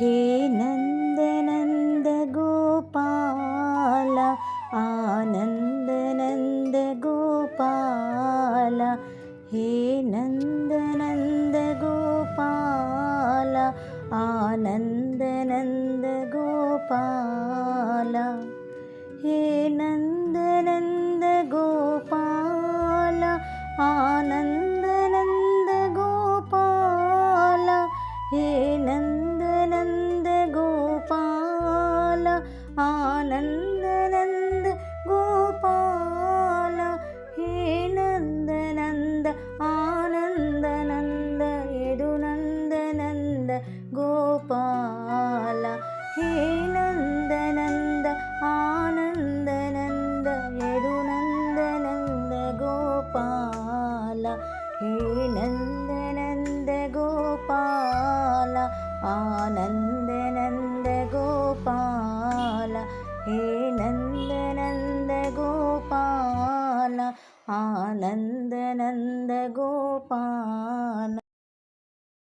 हे नंद नंद गोपाल आनंद नंद गोपाल हे नंद नंद गोपाल आनंद नंद गोपाल हे नंद नंद गोपाल आनंद नंद गोपाल हे नंद नंद गोपाल आनंद नंद गोपाल हे नंद नंद आनंद नंद यदु नंद नंद गोपाल हे नंद नंद आनंद नंद यदु नंद नंद गोपाल हे नंद नंद गोपाल आनंद नंद गोपाल हे नंद नंद गोपाल आनंद नंद गोपाल।